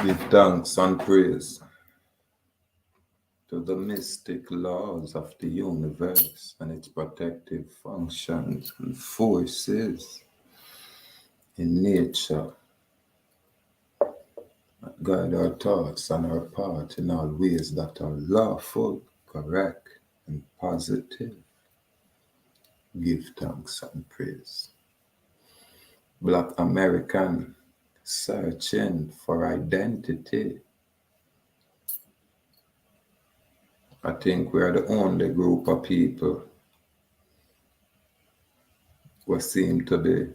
Give thanks and praise to the mystic laws of the universe and its protective functions and forces in nature that guide our thoughts and our path in all ways that are lawful, correct, and positive. Give thanks and praise. Black American searching for identity. I think we are the only group of people who seem to be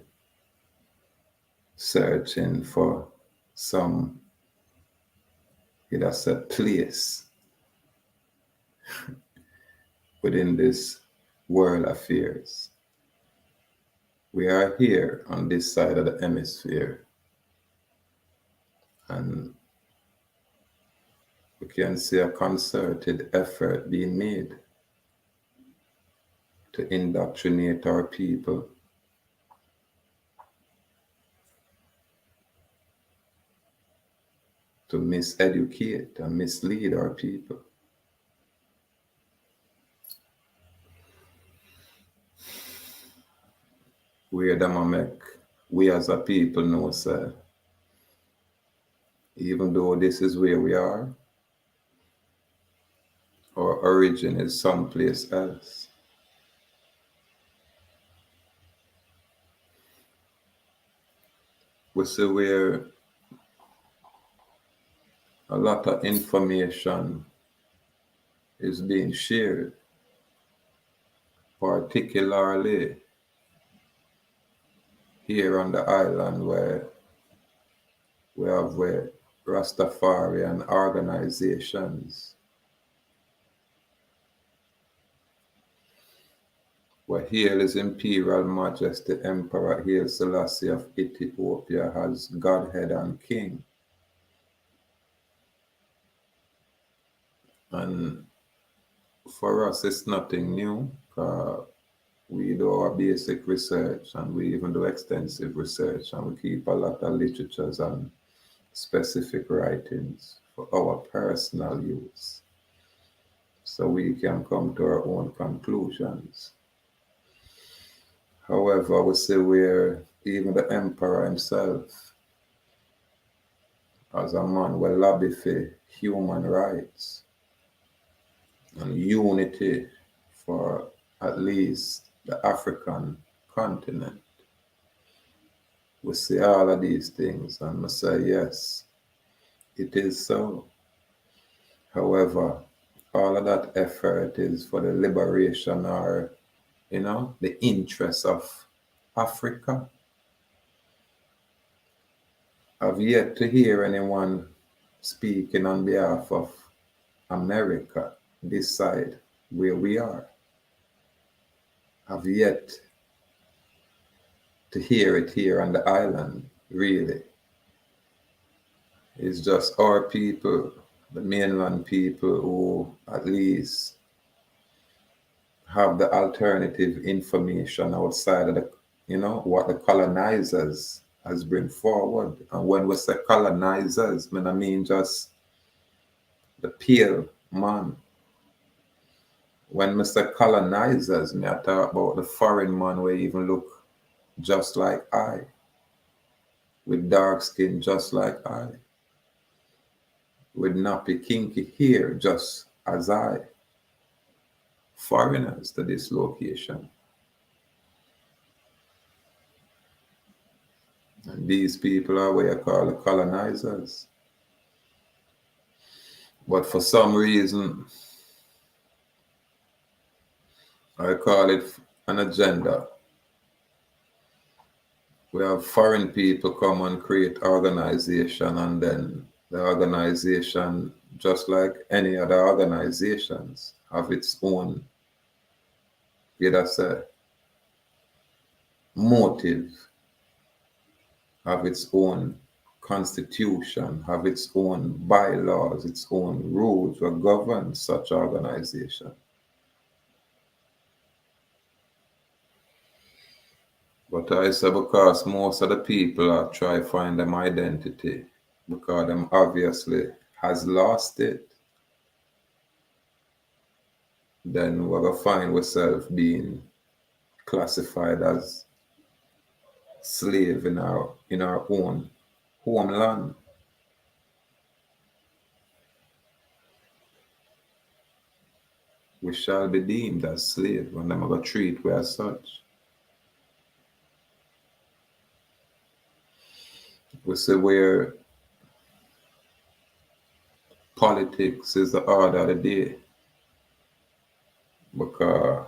searching for some, a place within this world affairs. We are here on this side of the hemisphere, and we can see a concerted effort being made to indoctrinate our people, to miseducate and mislead our people. We as a people know, sir, even though this is where we are, our origin is someplace else. We see where a lot of information is being shared, particularly here on the island where we have Rastafarian organizations, where Hail His Imperial Majesty Emperor Haile Selassie of Ethiopia as Godhead and King. And for us, it's nothing new. We do our basic research, and we even do extensive research, and we keep a lot of literatures and specific writings for our personal use, so we can come to our own conclusions. However, we see where even the emperor himself, as a man, will lobby for human rights and unity for at least the African continent. We see all of these things and we say, yes, it is so. However, all of that effort is for the liberation or, the interests of Africa. I've yet to hear anyone speaking on behalf of America, this side where we are. I've yet to hear it here on the island, really. It's just our people, the mainland people, who at least have the alternative information outside of what the colonizers has bring forward. And when we say colonizers, I mean just the pale man. When we say colonizers, I talk about the foreign man where even look just like I, with dark skin just like I, with nappy kinky hair just as I. Foreigners to this location. And these people are what you call the colonizers. But for some reason, I call it an agenda. We have foreign people come and create organization, and then the organization, just like any other organizations, have its own, motive, have its own constitution, have its own bylaws, its own rules that govern such organization. But I say because most of the people are trying to find them identity because them obviously has lost it, then we're gonna find ourselves being classified as slave in our own homeland. We shall be deemed as slaves when them are gonna treat we as such. We say where politics is the order of the day because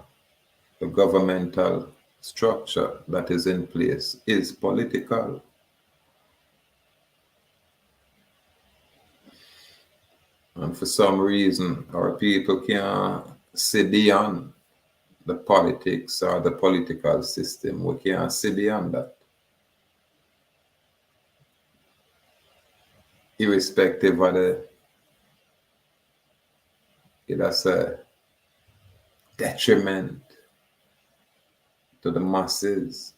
the governmental structure that is in place is political. And for some reason, our people can't see beyond the politics or the political system. We can't see beyond that. Irrespective of that's a detriment to the masses.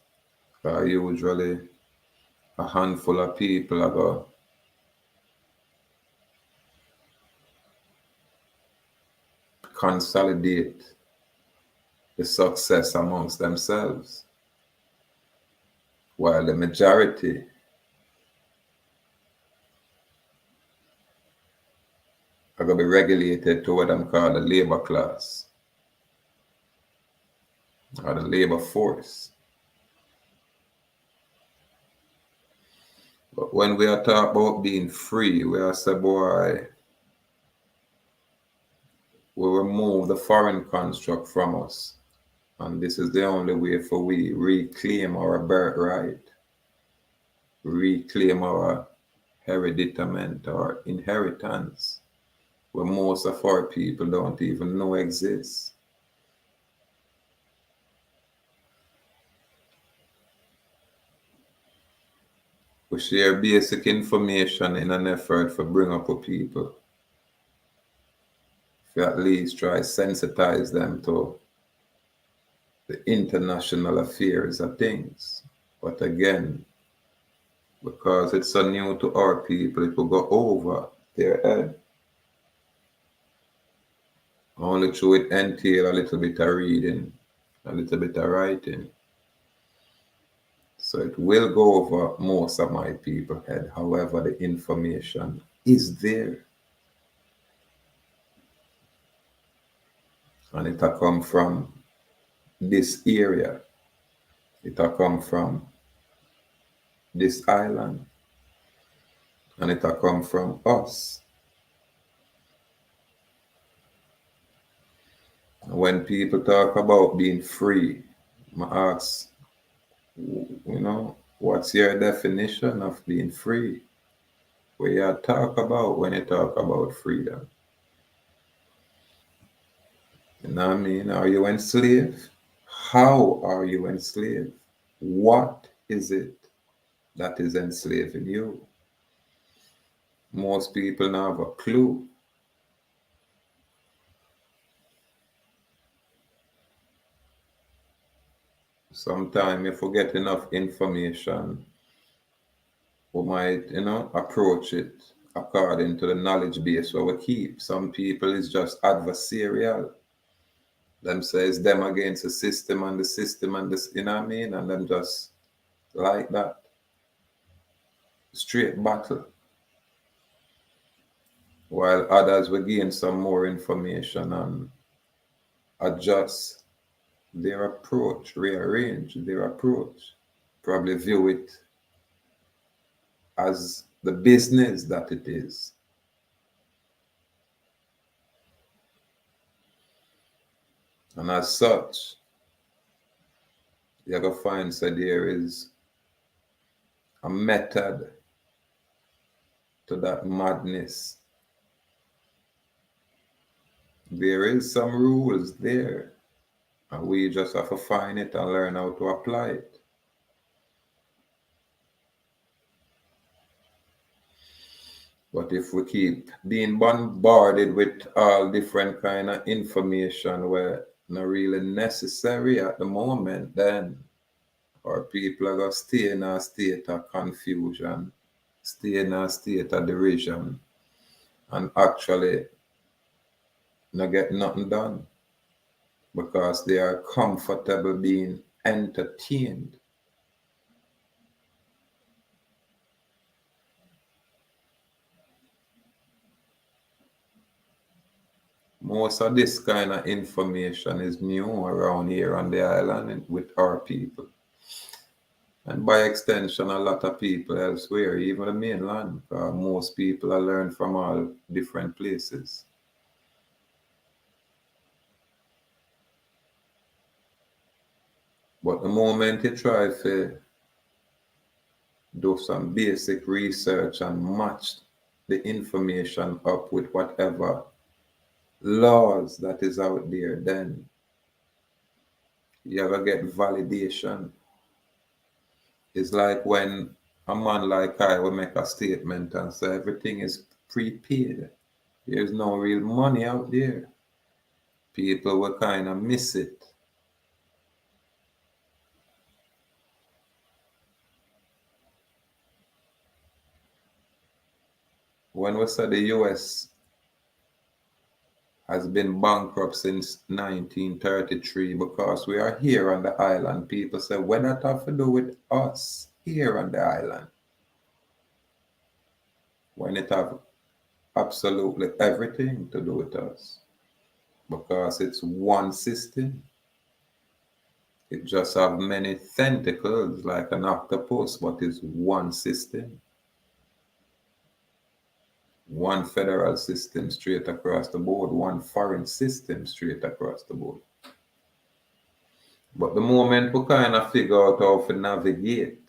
Usually a handful of people are going to consolidate the success amongst themselves, while the majority are going to be regulated to what I'm called the labor class or the labor force. But when we are talking about being free, we are saying, boy, we remove the foreign construct from us. And this is the only way for we reclaim our birthright, reclaim our hereditament or inheritance, where most of our people don't even know exists. We share basic information in an effort to bring up our people. We at least try sensitize them to the international affairs of things. But again, because it's so new to our people, it will go over their head. Only through it entail a little bit of reading, a little bit of writing. So it will go over most of my people's head. However, the information is there. And it will come from this area. It will come from this island. And it will come from us. When people talk about being free, I ask, what's your definition of being free? What you talk about when you talk about freedom? You know what I mean? Are you enslaved? How are you enslaved? What is it that is enslaving you? Most people don't have a clue. Sometimes if we get enough information, we might, approach it according to the knowledge base where we keep. Some people is just adversarial. Them says them against the system and this, you know what I mean? And them just like that. Straight battle. While others will gain some more information and adjust their approach, rearrange their approach, probably view it as the business that it is. And as such, you're going to find that there is a method to that madness. There is some rules there, and we just have to find it and learn how to apply it. But if we keep being bombarded with all different kind of information where not really necessary at the moment, then our people are going to stay in a state of confusion, stay in a state of derision and actually not get nothing done because they are comfortable being entertained. Most of this kind of information is new around here on the island with our people. And by extension, a lot of people elsewhere, even the mainland. Most people are learned from all different places. But the moment you try to do some basic research and match the information up with whatever laws that is out there, then you ever get validation. It's like when a man like I will make a statement and say everything is prepaid. There's no real money out there. People will kind of miss it. When we say the US has been bankrupt since 1933 because we are here on the island, people say, what that have to do with us here on the island? When it have absolutely everything to do with us. Because it's one system. It just have many tentacles like an octopus, but it's one system. One federal system straight across the board, one foreign system straight across the board. But the moment we kind of figure out how to navigate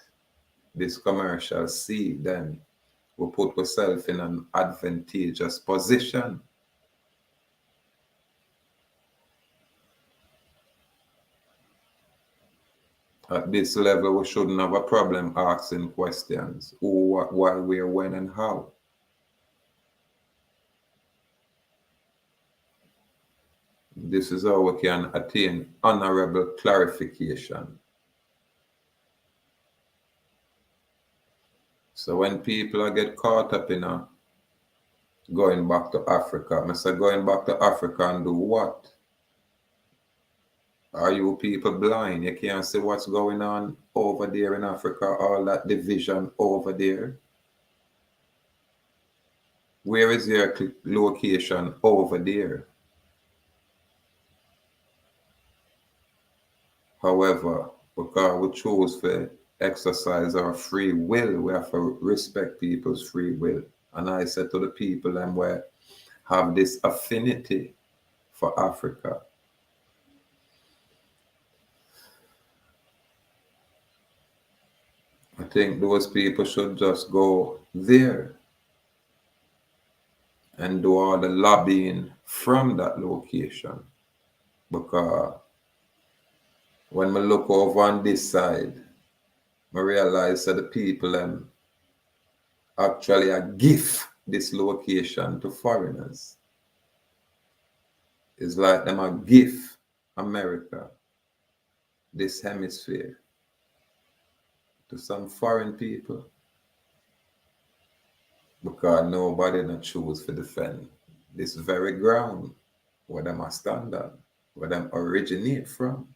this commercial sea, then we put ourselves in an advantageous position. At this level, we shouldn't have a problem asking questions. Who, what, why, where, when, and how. This is how we can attain honorable clarification. So when people get caught up in going back to Africa, I say going back to Africa and do what? Are you people blind? You can't see what's going on over there in Africa, all that division over there? Where is your location over there? However, because we choose to exercise our free will, we have to respect people's free will. And I said to the people them where have this affinity for Africa, I think those people should just go there and do all the lobbying from that location. Because when we look over on this side, I realize that the people actually a gift this location to foreigners. It's like them a gift America, this hemisphere, to some foreign people. Because nobody not choose to defend this very ground where them are stand on, where them originate from.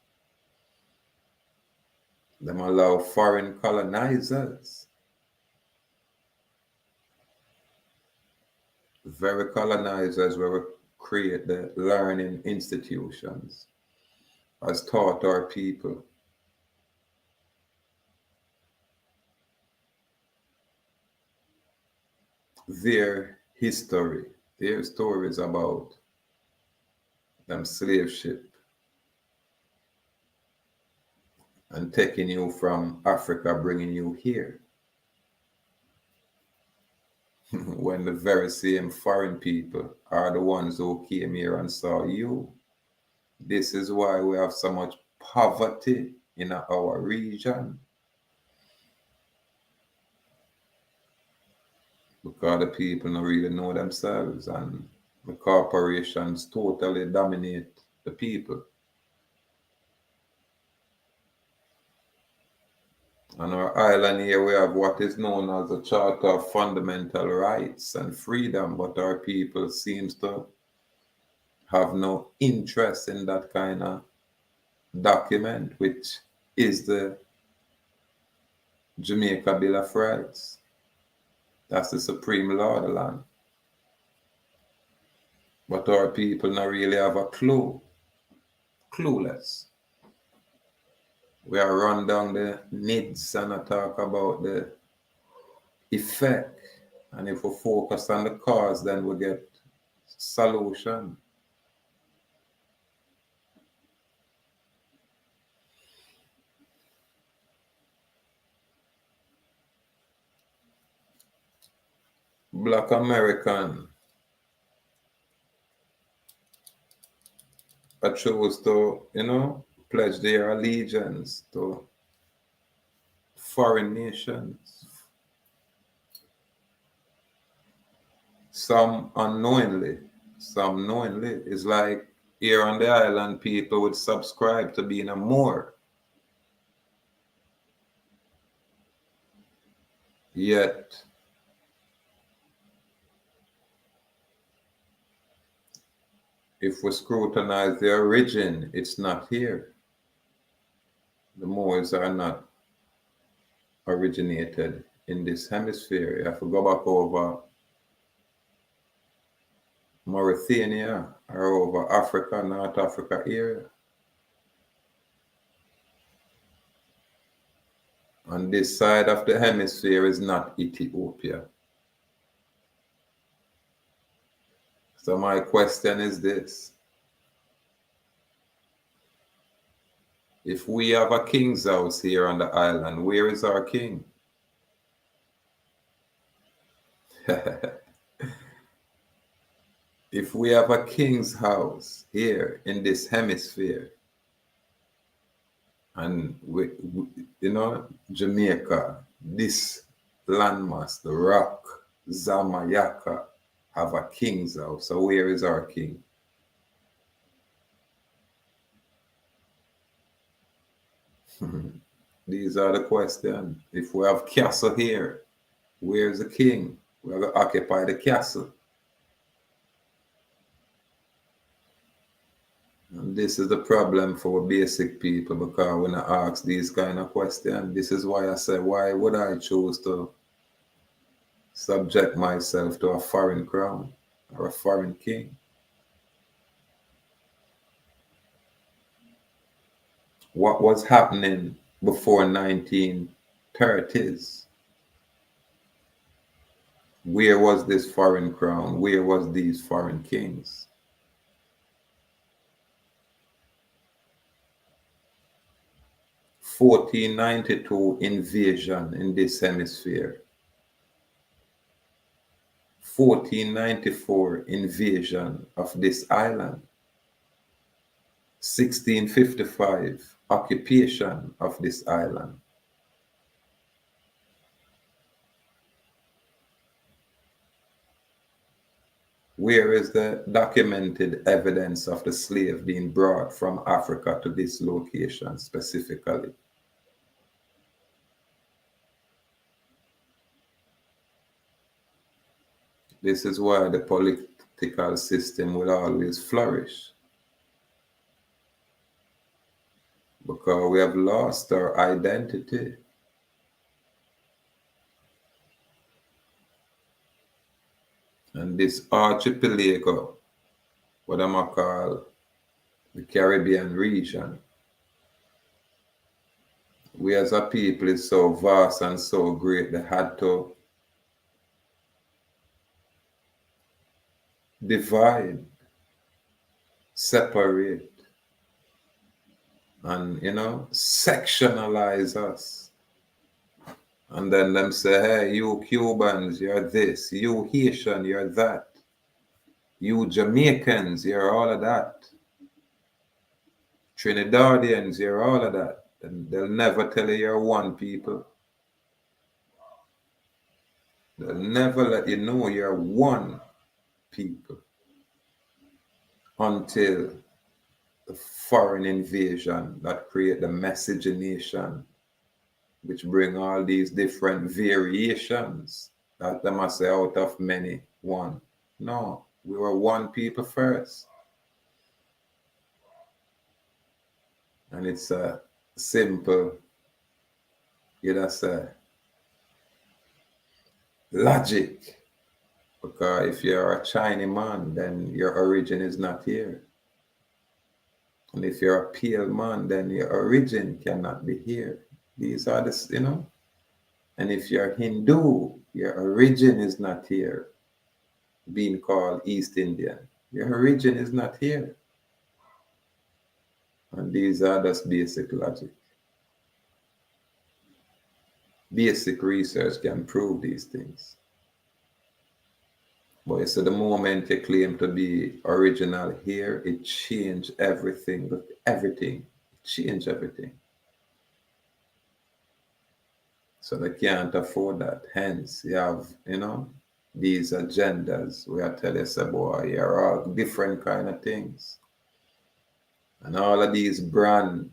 Them allow foreign colonizers, very colonizers where we create the learning institutions as taught our people. Their history, their stories about them slave ship and taking you from Africa, bringing you here. When the very same foreign people are the ones who came here and saw you. This is why we have so much poverty in our region. Because the people don't really know themselves and the corporations totally dominate the people. On our island here, we have what is known as the Charter of Fundamental Rights and Freedom, but our people seems to have no interest in that kind of document, which is the Jamaica Bill of Rights. That's the supreme law of the land. But our people not really have a clue. Clueless. We are run down the needs and I talk about the effect. And if we focus on the cause, then we get solution. Black American, I chose to, pledge their allegiance to foreign nations. Some unknowingly, some knowingly. It's like here on the island, people would subscribe to being a Moor. Yet, if we scrutinize the origin, it's not here. The Moors are not originated in this hemisphere. You have to go back over Mauritania or over Africa, North Africa area. On this side of the hemisphere is not Ethiopia. So my question is this. If we have a king's house here on the island, where is our king? If we have a king's house here in this hemisphere, and Jamaica, this landmass, the rock, Jamaica, have a king's house. So where is our king? These are the questions. If we have castle here, where's the king? We have to occupy the castle. And this is the problem for basic people, because when I ask these kind of questions, this is why I say, why would I choose to subject myself to a foreign crown or a foreign king? What was happening before 1930s? Where was this foreign crown? Where was these foreign kings? (1492) invasion in this hemisphere. 1494 invasion of this island. 1655 occupation of this island. Where is the documented evidence of the slave being brought from Africa to this location specifically? This is why the political system will always flourish. Because we have lost our identity. And this archipelago, what I'm going to call the Caribbean region, we as a people is so vast and so great, they had to divide, separate, and, sectionalize us. And then them say, hey, you Cubans, you're this. You Haitian, you're that. You Jamaicans, you're all of that. Trinidadians, you're all of that. And they'll never tell you you're one people. They'll never let you know you're one people until the foreign invasion that create the miscegenation which bring all these different variations that they must say out of many, one. No, we were one people first. And it's a simple, you know, say, logic. Because if you're a Chinese man, then your origin is not here. And if you're a pale man, then your origin cannot be here. These are the, you know. And if you're Hindu, your origin is not here, being called East Indian. Your origin is not here. And these are just basic logic. Basic research can prove these things. But you see, the moment you claim to be original here, it changed everything. Everything. It changed everything. So they can't afford that. Hence, you have, you know, these agendas where I tell you, say, boy, you're all different kind of things. And all of these brands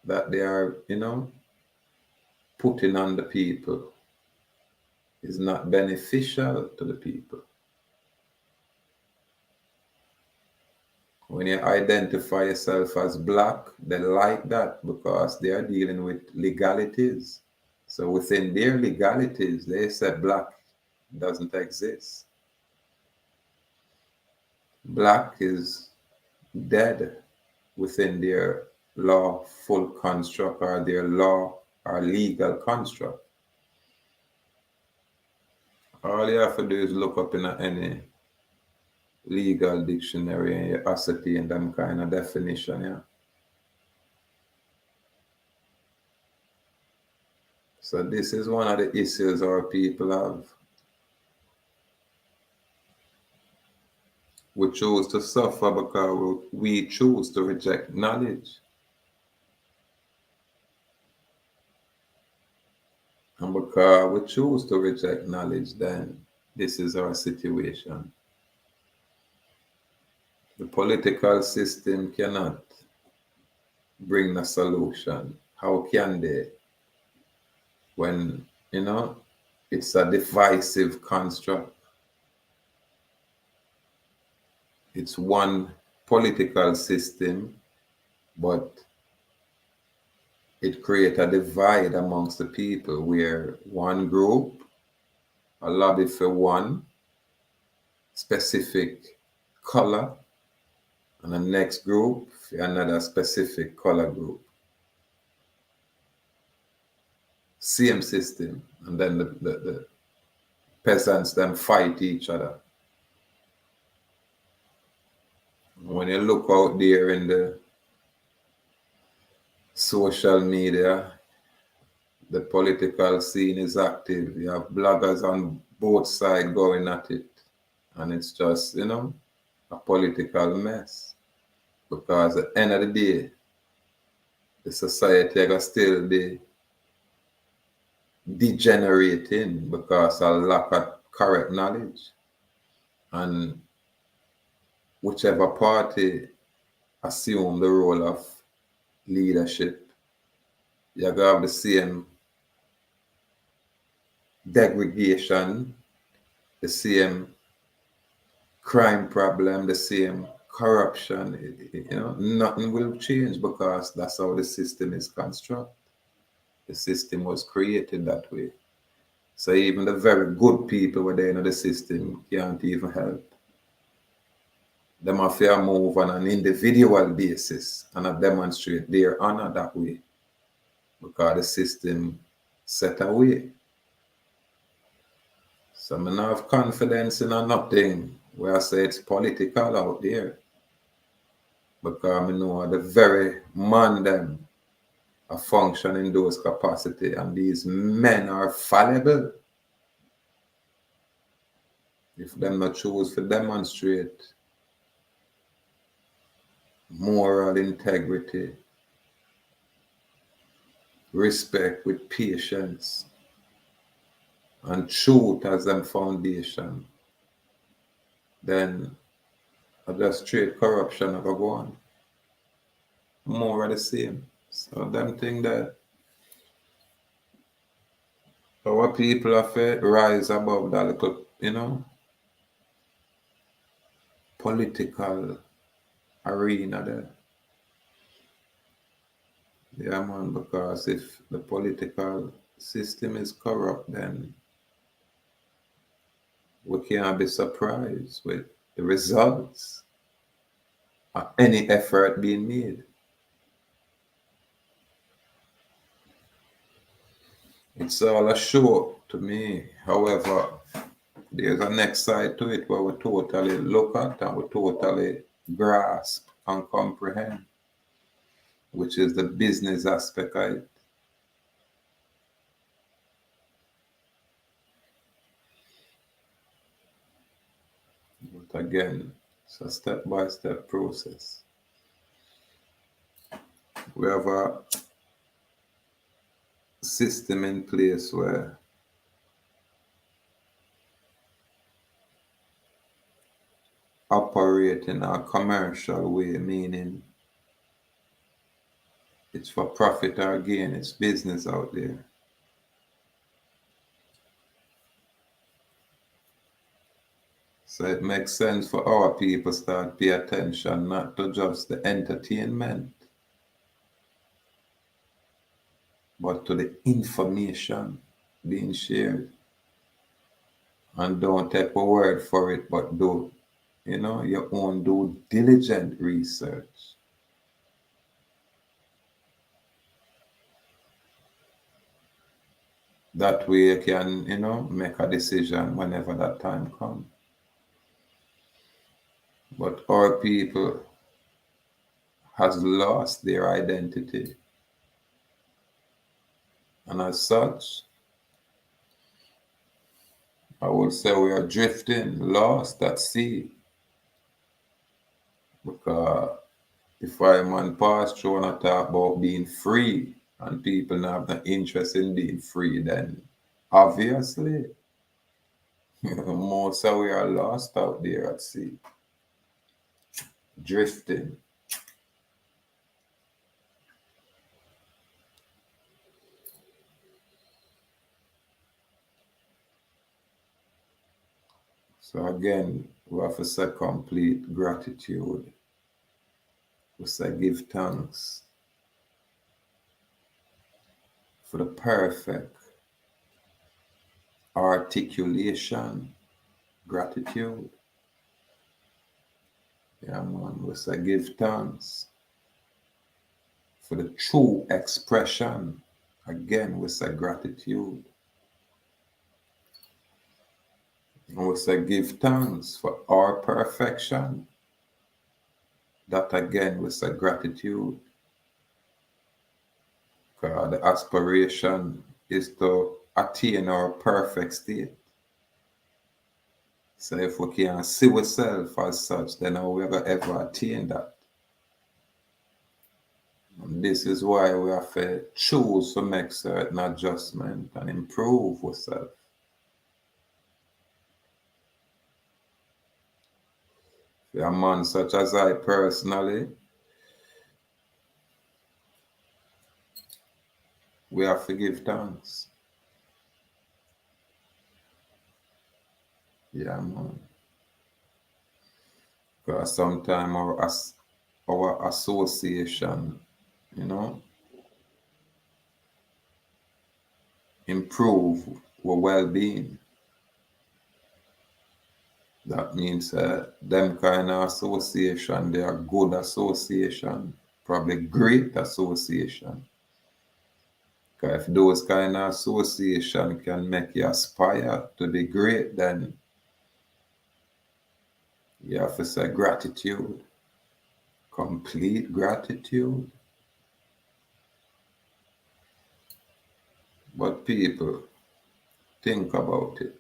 that they are, you know, putting on the people is not beneficial to the people. When you identify yourself as black, they like that because they are dealing with legalities. So within their legalities, they say black doesn't exist. Black is dead within their lawful construct or their law or legal construct. All you have to do is look up in any legal dictionary and you ascertain them kind of definition, yeah. So this is one of the issues our people have. We choose to suffer because we choose to reject knowledge. And because we choose to reject knowledge, then this is our situation. The political system cannot bring a solution. How can they? When, you know, it's a divisive construct. It's one political system, but it creates a divide amongst the people where one group a lobby for one specific color and the next group for another specific color group. Same system. And then the peasants then fight each other. When you look out there in the social media, the political scene is active. You have bloggers on both sides going at it. And it's just, you know, a political mess. Because at the end of the day, the society will still be degenerating because of lack of correct knowledge. And whichever party assume the role of leadership, you're going to have the same degradation, the same crime problem, the same corruption. You know, nothing will change because that's how the system is constructed. The system was created that way. So even the very good people within the system can't even help. Them have to move on an individual basis and demonstrate their honor that way because the system set away. So I don't have confidence in nothing where I say it's political out there because I know the very man them are function in those capacity and these men are fallible. If them not choose to demonstrate moral integrity, respect with patience, and truth as them foundation, then just straight corruption will go on. More of the same. So them thing that Our people have to rise above that little, you know, political arena there. Yeah, man, because if the political system is corrupt, then we can't be surprised with the results of any effort being made. It's all a show to me. However, there's a next side to it where we totally look at and we totally grasp and comprehend, which is the business aspect of it. But again, it's a step-by-step process. We have a system in place where operate in a commercial way, meaning it's for profit or gain, it's business out there. So it makes sense for our people start pay attention not to just the entertainment, but to the information being shared. And don't take a word for it, but do, you know, your own due diligent research. That way you can, you know, make a decision whenever that time comes. But our people has lost their identity. And as such, I would say we are drifting, lost at sea. Because if I man pass through and I talk about being free and people not have no interest in being free, then obviously most of we are lost out there at sea, drifting. So again, we have to say complete gratitude. We say give thanks for the perfect articulation, gratitude. Yeah, man, we say give thanks for the true expression. Again, we say gratitude. And we say give thanks for our perfection. That again, we say gratitude. Because the aspiration is to attain our perfect state. So if we can't see ourselves as such, then how we ever attain that? And this is why we have to choose to make certain adjustments and improve ourselves. For a man such as I personally, we have to give thanks. Yeah, man. Because sometimes our association, you know, improve our well-being. That means them kind of association, they are good association, probably great association. Because if those kind of association can make you aspire to be great, then you have to say gratitude, complete gratitude. But people, think about it.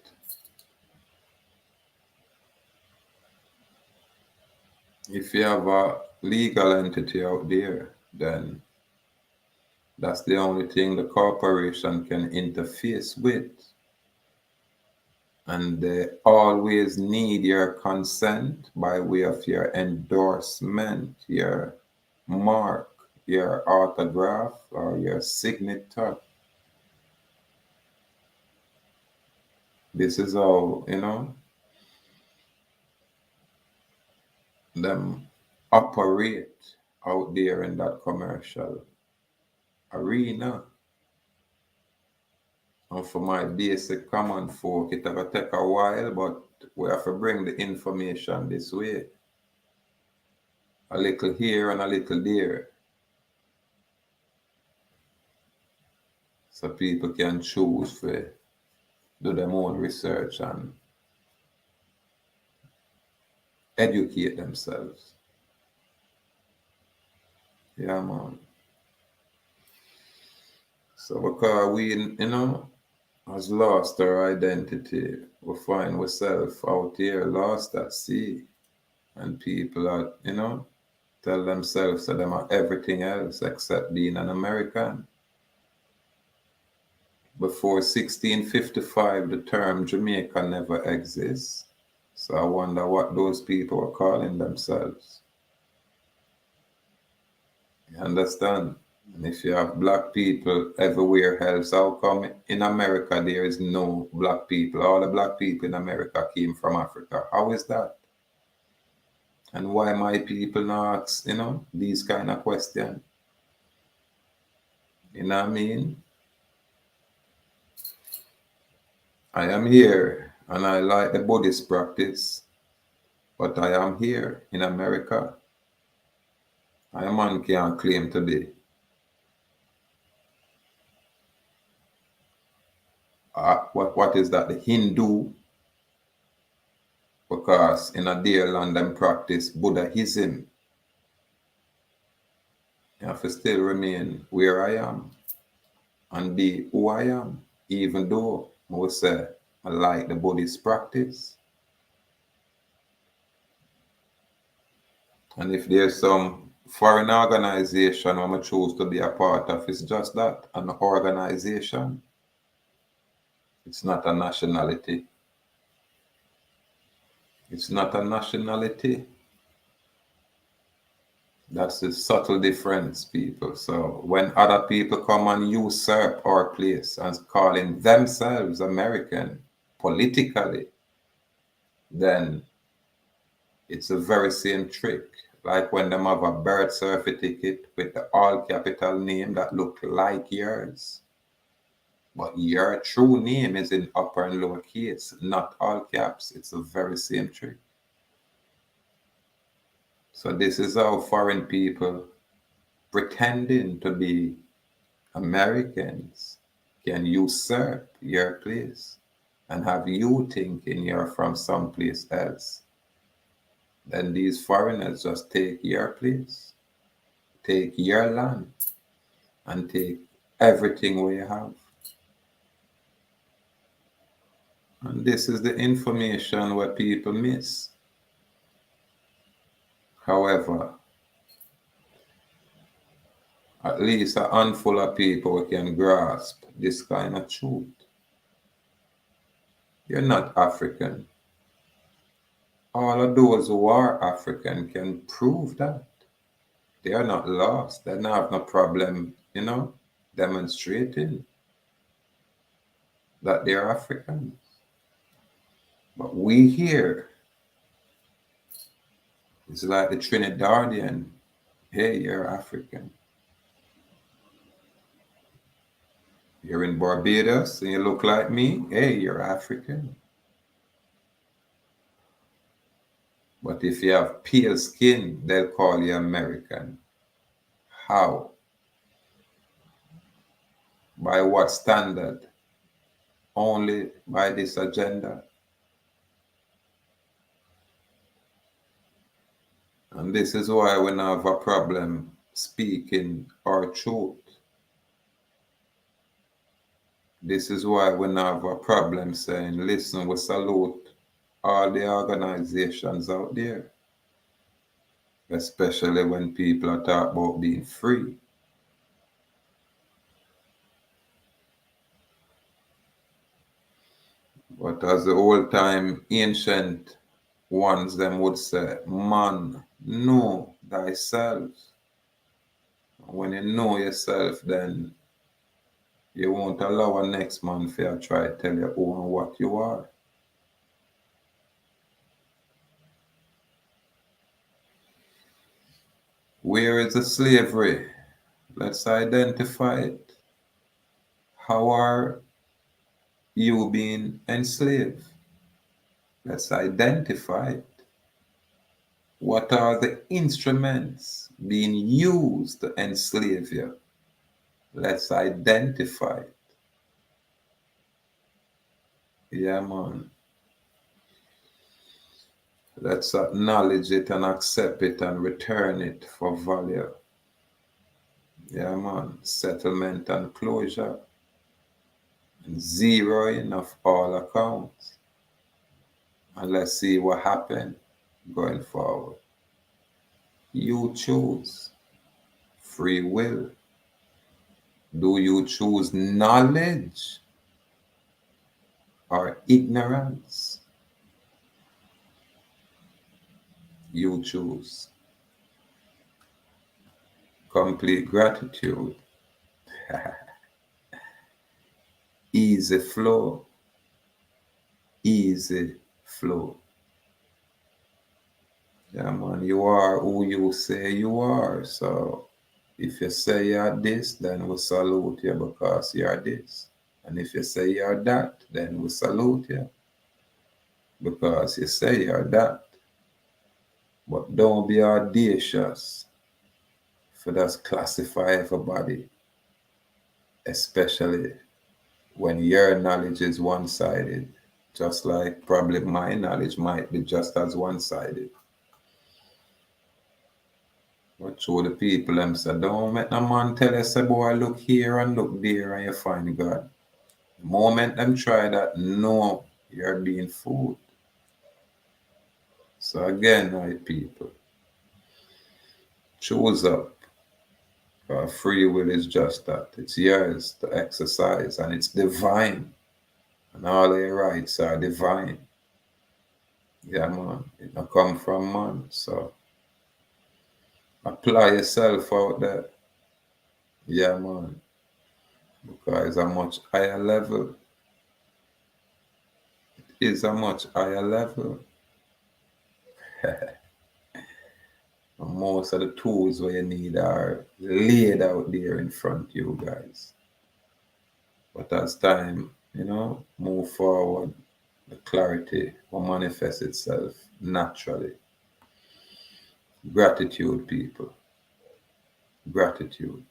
If you have a legal entity out there, then that's the only thing the corporation can interface with. And they always need your consent by way of your endorsement, your mark, your autograph, or your signature. This is how, them operate out there in that commercial arena. And for my basic common folk, it will take a while, but we have to bring the information this way. A little here and a little there. So people can choose to do their own research and educate themselves. Yeah, man. So because we, has lost our identity, we find ourselves out here lost at sea. And people are, tell themselves that them are everything else except being an American. Before 1655, the term Jamaica never exists. So I wonder what those people are calling themselves. You understand? And if you have black people everywhere else, how come in America there is no black people? All the black people in America came from Africa. How is that? And why my people not ask, these kind of questions? You know what I mean? I am here and I like the Buddhist practice, but I am here in America. A man can't claim to be what is that? The Hindu, because in a dear land them practice Buddhism. You have to still remain where I am and be who I am, even though I would say I like the Buddhist practice. And if there's some foreign organization I'm going to choose to be a part of, it's just that, an organization. It's not a nationality. It's not a nationality. That's the subtle difference, people. So when other people come and usurp our place and calling themselves American politically, then it's the very same trick. Like when them have a birth certificate with the all capital name that look like yours. But your true name is in upper and lower case, not all caps. It's the very same trick. So this is how foreign people pretending to be Americans can usurp your place and have you thinking you're from someplace else. Then these foreigners just take your place, take your land, and take everything we have. And this is the information where people miss. However, at least a handful of people can grasp this kind of truth. You're not African. All of those who are African can prove that. They are not lost. They don't have no problem, demonstrating that they're Africans. But we here, it's like the Trinidadian. Hey, you're African. You're in Barbados and you look like me. Hey, you're African. But if you have pale skin, they'll call you American. How? By what standard? Only by this agenda. And this is why we have a problem speaking our truth. This is why we have a problem saying, listen, we salute all the organizations out there, especially when people are talking about being free. But as the old time ancient ones, them would say, man, know thyself. When you know yourself, then You won't allow a next man to try to tell you who and what you are. Where is the slavery? Let's identify it. How are you being enslaved? Let's identify it. What are the instruments being used to enslave you? Let's identify it. Yeah, man. Let's acknowledge it and accept it and return it for value. Yeah, man. Settlement and closure. And zeroing of all accounts. And let's see what happens going forward. You choose free will. Do you choose knowledge or ignorance? You choose. Complete gratitude. Easy flow. Easy flow. Yeah, man, you are who you say you are. So if you say you're this, then we salute you because you're this. And if you say you're that, then we salute you because you say you're that. But don't be audacious for just classify everybody, especially when your knowledge is one-sided, just like probably my knowledge might be just as one-sided. But show the people them say, don't make no man tell you, say, boy, look here and look there and you find God. The moment them try that, no, you're being fooled. So again, my people, choose up. Free will is just that. It's yours to exercise and it's divine. And all your rights are divine. Yeah, man. It don't come from man. So apply yourself out there. Yeah, man. Because it's a much higher level. It's a much higher level. And most of the tools where you need are laid out there in front of you guys. But as time, move forward, the clarity will manifest itself naturally. Gratitude, people. Gratitude.